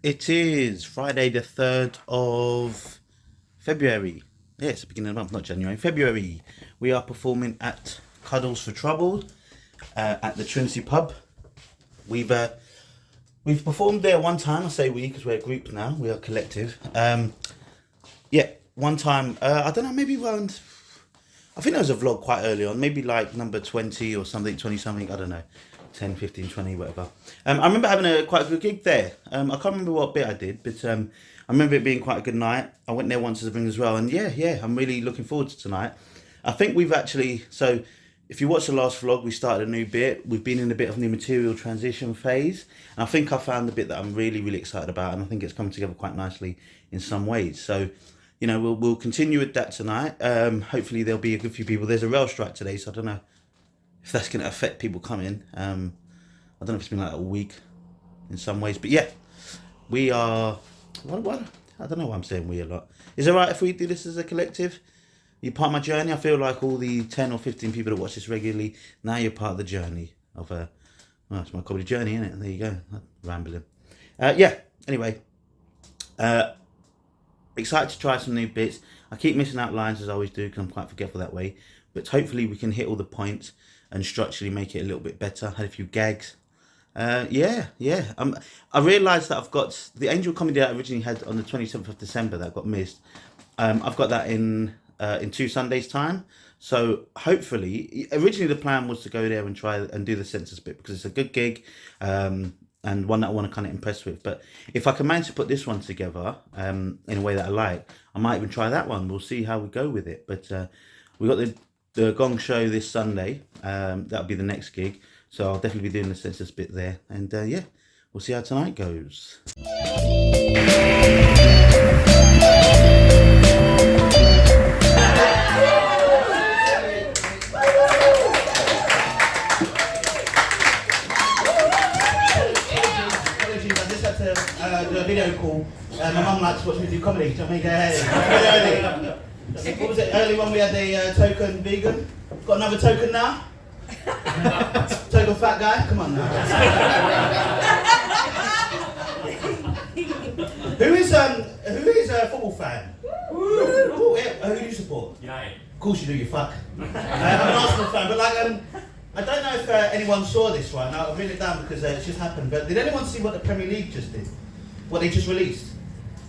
It is Friday the 3rd of February. Yeah, it's the beginning of the month, not January. February. We are performing at Cuddles for Trouble at the Trinity pub. We've performed there one time. I say we because we're a group now. We are collective. Yeah, one time. I don't know, maybe around... I think there was a vlog quite early on, maybe like number 20 or something, 20 something, I don't know. 10, 15, 20, whatever. I remember having quite a good gig there. I can't remember what bit I did, but I remember it being quite a good night. I went there once as a ring as well, and yeah, I'm really looking forward to tonight. I think we've actually, so if you watch the last vlog, we started a new bit. We've been in a bit of new material transition phase, and I think I found the bit that I'm really, really excited about, and I think it's come together quite nicely in some ways. So, you know, we'll continue with that tonight. Hopefully there'll be a good few people. There's a rail strike today, so I don't know if that's going to affect people coming. I don't know if it's been like a week in some ways, but yeah, we are, what? I don't know why I'm saying we a lot. Is it right if we do this as a collective? You're part of my journey. I feel like all the 10 or 15 people that watch this regularly, now you're part of the journey of well, it's my comedy journey, isn't it? There you go, rambling. Yeah, anyway, excited to try some new bits. I keep missing out lines as I always do because I'm quite forgetful that way, but hopefully we can hit all the points and structurally make it a little bit better. Had a few gags. Yeah. I realised that I've got the Angel comedy that I originally had on the 27th of December that got missed. I've got that in 2 Sundays time. So hopefully, originally the plan was to go there and try and do the census bit because it's a good gig and one that I want to kind of impress with. But if I can manage to put this one together in a way that I like, I might even try that one. We'll see how we go with it. But we got the Gong show this Sunday. That'll be the next gig. So I'll definitely be doing the census bit there. And yeah, we'll see how tonight goes. I just had to do a video call. My mum likes to watch me do comedy. So I mean, early. What was it? Early one we had a token vegan. Got another token now? Token fat guy? Come on now. Who is a football fan? Ooh, yeah. Who do you support? United. Of course you do, you fuck. I'm an Arsenal fan, but like I don't know if anyone saw this right now. I've written it down because it's just happened. But did anyone see what the Premier League just did? What they just released?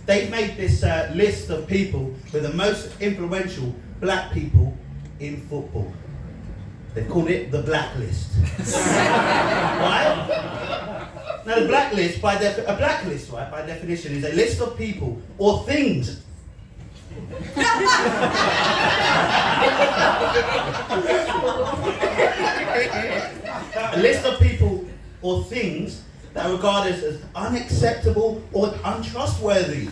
They've made this list of people who are the most influential black people in football. They've called it the blacklist. Right? Now the blacklist, by definition, is a list of people or things. A list of people or things that are regarded as unacceptable or untrustworthy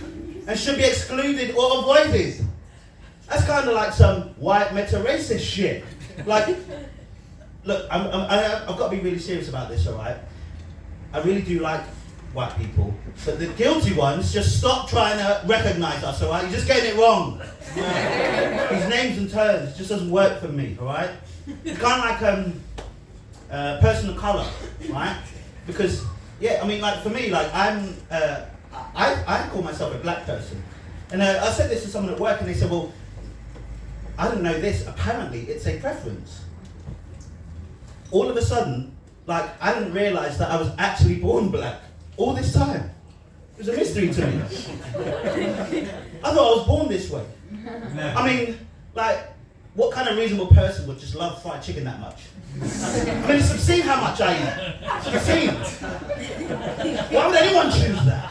and should be excluded or avoided. That's kind of like some white meta-racist shit. Like, look, I've got to be really serious about this, all right? I really do like white people, but the guilty ones just stop trying to recognise us, all right? You're just getting it wrong. These names and terms just doesn't work for me, all right? It's kind of like person of colour, right? Because, yeah, I mean, like for me, like I call myself a black person, and I said this to someone at work, and they said, well, I didn't know this. Apparently, it's a preference. All of a sudden, like, I didn't realise that I was actually born black all this time. It was a mystery to me. I thought I was born this way. No. I mean, like, what kind of reasonable person would just love fried chicken that much? I mean, it's obscene how much I eat. It's obscene. Why would anyone choose that?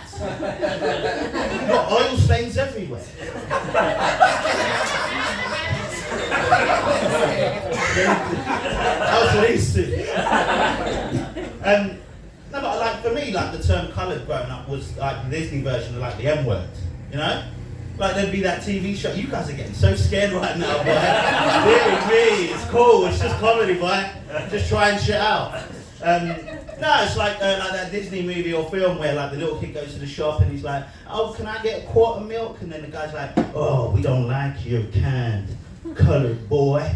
You've got oil stains everywhere. I was released to. No, but like for me, like the term coloured growing up was like the Disney version of like the M word, you know? Like there'd be that TV show. You guys are getting so scared right now, boy. Really, it's cool. It's just comedy, boy. Just trying shit out. No, it's like that Disney movie or film where like the little kid goes to the shop and he's like, oh, can I get a quart of milk? And then the guy's like, oh, we don't like your kind, coloured boy.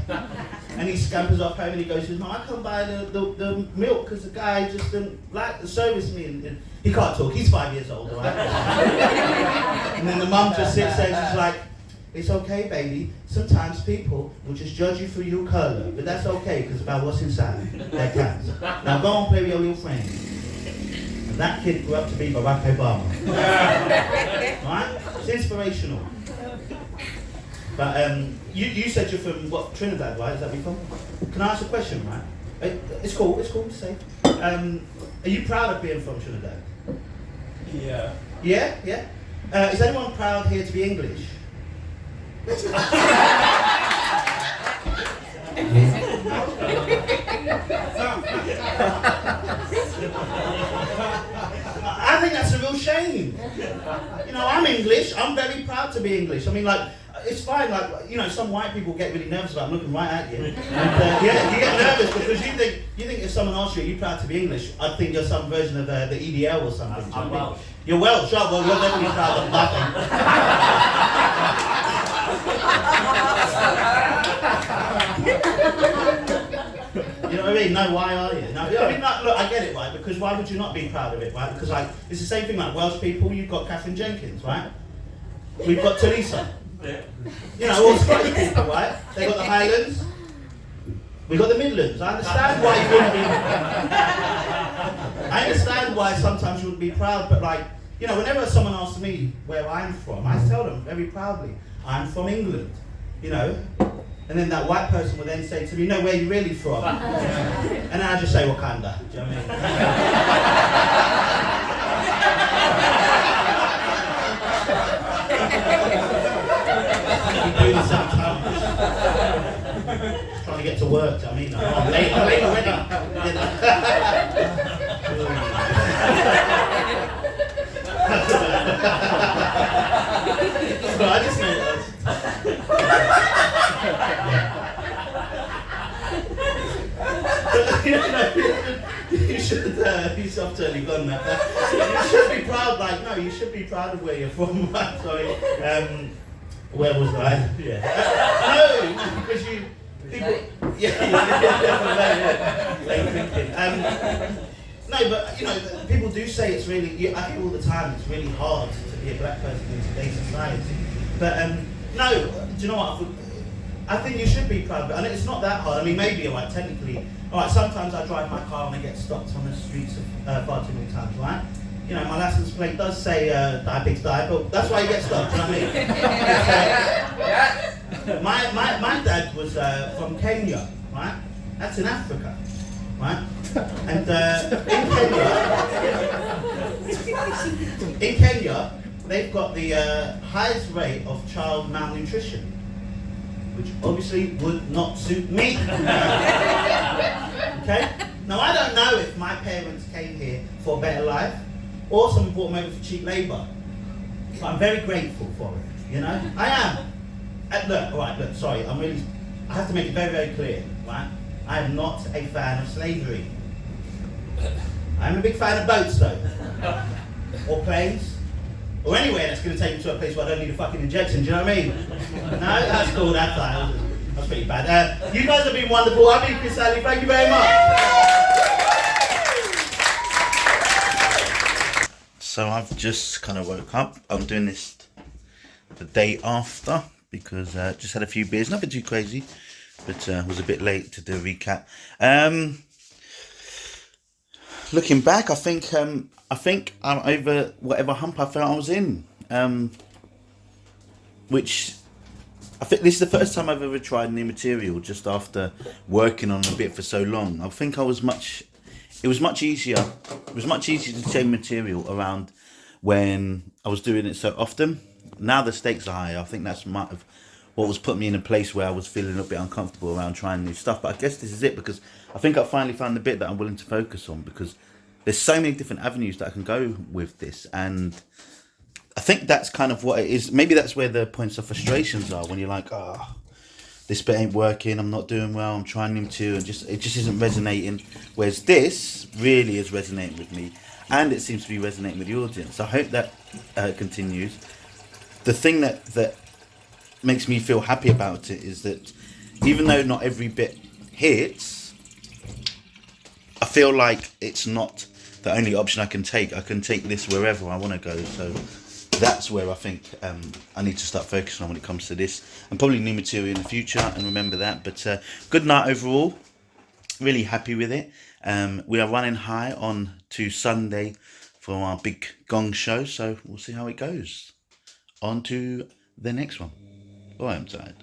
And he scampers off home and he goes to his mum, I can't buy the milk because the guy just didn't like to service me. And he can't talk, he's 5 years old, right? And then the mum just sits there and she's like, it's okay, baby. Sometimes people will just judge you through your colour, but that's okay because about what's inside, they're cats. Now go and play with your little friends. And that kid grew up to be Barack Obama. Right? It's inspirational. But you said you're from what, Trinidad, right? Is that where you're from? Can I ask a question, right? It's cool to say. Are you proud of being from Trinidad? Yeah. Yeah? Yeah? Is anyone proud here to be English? I think that's a real shame. You know, I'm English. I'm very proud to be English. I mean, like, it's fine. Like, you know, some white people get really nervous about looking right at you. And, yeah, you get nervous because you think if someone asks you, are you proud to be English? I think you're some version of the EDL or something. I'm Welsh. You're Welsh. Oh, well, you're definitely proud of nothing. You know what I mean? No, why are you? No, I mean, like, look, I get it, right? Because why would you not be proud of it, right? Because, like, it's the same thing like Welsh people. You've got Catherine Jenkins, right? We've got Talisa. Yeah. You know, all Scottish people, right? They've got the Highlands. We've got the Midlands. I understand why you wouldn't be. I understand why sometimes you wouldn't be proud, but like, you know, whenever someone asks me where I'm from, I tell them very proudly, I'm from England. You know. And then that white person will then say to me, no, where are you really from? And then I just say Wakanda. Do you know what I mean? Keep doing this sometimes. Trying to get to work, do you know what I mean? I'm late already. So I just know that. You should, he's off totally gone now. You should be proud, like, no, you should be proud of where you're from. Sorry. Where was I? Yeah. No, because you, people, no, but, you know, people do say it's really, I hear all the time, it's really hard to be a black person in today's society. But, no, do you know what? I think you should be proud of it. And it's not that hard. I mean, maybe, like, technically, alright, sometimes I drive my car and I get stopped on the streets far too many times, right? You know, my license plate does say die pigs die, but that's why you get stopped, do you know what I mean? My dad was from Kenya, right? That's in Africa, right? And in Kenya, they've got the highest rate of child malnutrition, which obviously would not suit me. Okay? Now, I don't know if my parents came here for a better life or someone brought them over for cheap labour. But I'm very grateful for it, you know? I am. Look, alright, look, sorry, I have to make it very, very clear, right? I am not a fan of slavery. I'm a big fan of boats, though. Or planes. Or anywhere that's going to take me to a place where I don't need a fucking injection, do you know what I mean? No, that's cool, that's fine. That's pretty bad. You guys have been wonderful. I've been Chris Ali, thank you very much. So I've just kind of woke up. I'm doing this the day after because just had a few beers, nothing too crazy, but was a bit late to do a recap. Looking back, I think I'm over whatever hump I felt I was in, which I think this is the first time I've ever tried new material just after working on a bit for so long. I think it was much easier to change material around when I was doing it so often. Now the stakes are higher. I think that's might have what was putting me in a place where I was feeling a bit uncomfortable around trying new stuff. But I guess this is it, because I think I finally found the bit that I'm willing to focus on, because there's so many different avenues that I can go with this, and I think that's kind of what it is. Maybe that's where the points of frustrations are, when you're like, this bit ain't working, I'm not doing well, I'm trying new material, and it just isn't resonating. Whereas this really is resonating with me, and it seems to be resonating with the audience. I hope that continues. The thing that makes me feel happy about it is that even though not every bit hits, I feel like it's not the only option I can take. I can take this wherever I want to go. So that's where I think I need to start focusing on when it comes to this, and probably new material in the future, and remember that. But good night overall. Really happy with it. We are running high on to Sunday for our big gong show, so we'll see how it goes. On to the next one. Oh, I'm tired.